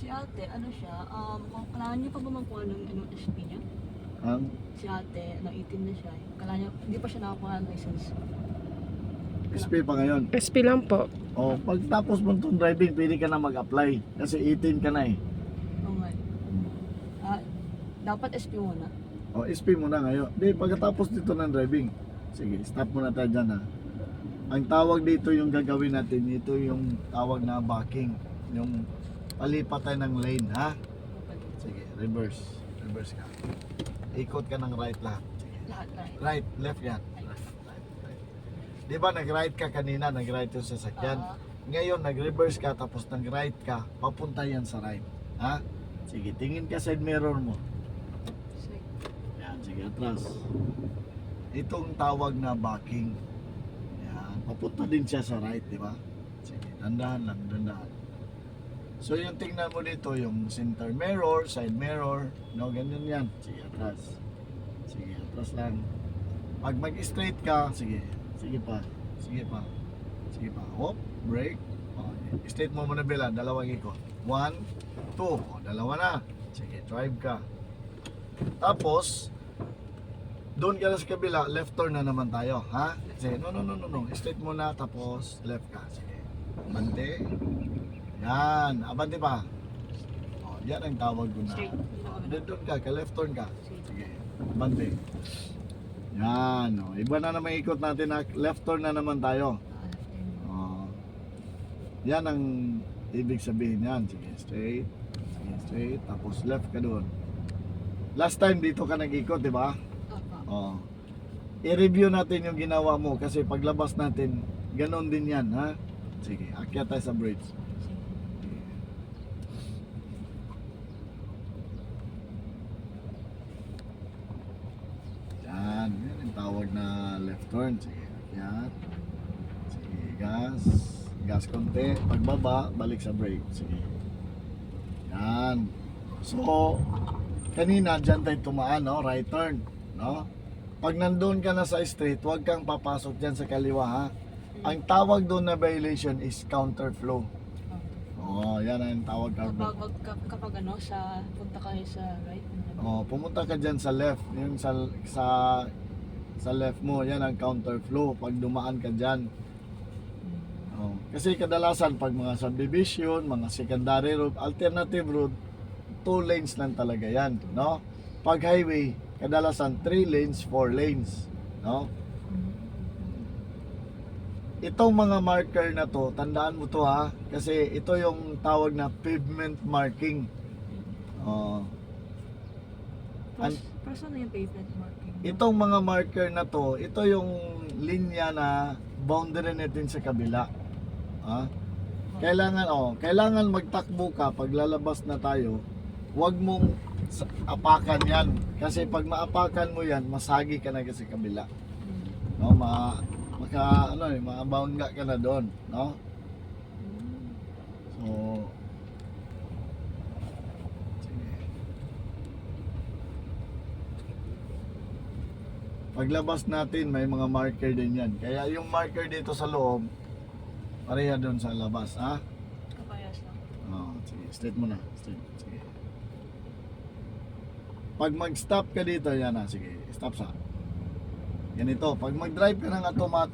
Si ate, ano siya, kailangan niya pa ba magkuha ng SP niya? Si ate, 18 na siya. Kailangan niya, hindi pa siya nakakuha ng license. SP pa ngayon. SP lang po. O, pag tapos mo itong driving, pwede ka na mag-apply. Kasi 18 ka na eh. Oo nga. Dapat SP muna. O, SP muna ngayon. Di, pagkatapos dito ng driving. Sige, stop muna tayo dyan ha. Ang tawag dito yung gagawin natin, ito yung tawag na backing. Yung palipat tayo ng lane ha. Sige, reverse. Reverse ka. Ikot ka ng right lahat. Sige. Lahat na. Right, left yan. Right. Di ba nag-right ka kanina, nag-right yung sasakyan. Ngayon nag-reverse ka tapos nag-right ka, papunta yan sa right. Ha? Sige, tingin ka side mirror mo. Yan, sige, atras. Itong tawag na backing. Yan, papunta din siya sa right, di ba? Sige, dandahan lang, dandahan. So yung tingnan mo dito, yung center mirror, side mirror, no, ganyan yan. Sige, atras. Sige, atras lang. Pag mag-straight ka, sige, sige pa, sige pa, sige pa. Hop, brake. Okay. Straight mo muna bila, dalawang ikot. 1, 2, dalawa na. Sige, drive ka. Tapos, doon ka na sa kabila, left turn na naman tayo, ha? Sige, no. Straight muna, tapos left ka. Sige, abante. Yan, abante pa. O, yan ang tawag ko na. Straight. Doon ka, left turn ka. Sige, abante. Yan, o. Iba na naman ikot natin na left turn na naman tayo. O, yan ang ibig sabihin yan. Sige, straight. Sige, straight. Tapos left ka doon. Last time dito ka nag-ikot, di ba? Oh. I-review natin yung ginawa mo kasi paglabas natin, ganon din yan, ha? Sige, akyat tayo sa bridge. Yan, yan yung tawag na left turn. Sige, akyat. Sige, gas. Gas konti. Pagbaba, balik sa brake. Sige. Yan. So, kanina dyan tayo tumaan, no? Right turn, no? Pag nandun ka na sa street, huwag kang papasok dyan sa kaliwa, ha? Ang tawag doon na violation is counterflow. Oh, yan ang tawag counterflow. Kapag ano, punta kayo sa right. Oh, pumunta ka dyan sa left, yung sa left mo, yan ang counterflow pag dumaan ka dyan. Oh, kasi kadalasan pag mga subdivision, mga secondary road, alternative road, 2 lanes lang talaga yan, no? Pag highway, kadalasan 3 lanes, 4 lanes, no? Itong mga marker na to, tandaan mo to ha, kasi ito yung tawag na pavement marking. Oh. Saan na yung pavement marking? Itong mga marker na to, ito yung linya na boundary natin sa kabila. Ha? Kailangan magtakbo ka pag lalabas na tayo. Huwag mong apakan yan. Kasi pag maapakan mo yan, masagi ka na sa kabila. No, maabangga ka na doon, no? So, sige. Paglabas natin, may mga marker din yan. Kaya yung marker dito sa loob, pareha doon sa labas, ha? Kapayas lang. Oh, sige, straight mo na. Straight. Sige. Pag mag-stop ka dito, yan na, sige, stop sa. Ganito, pag mag-drive ka ng automatic,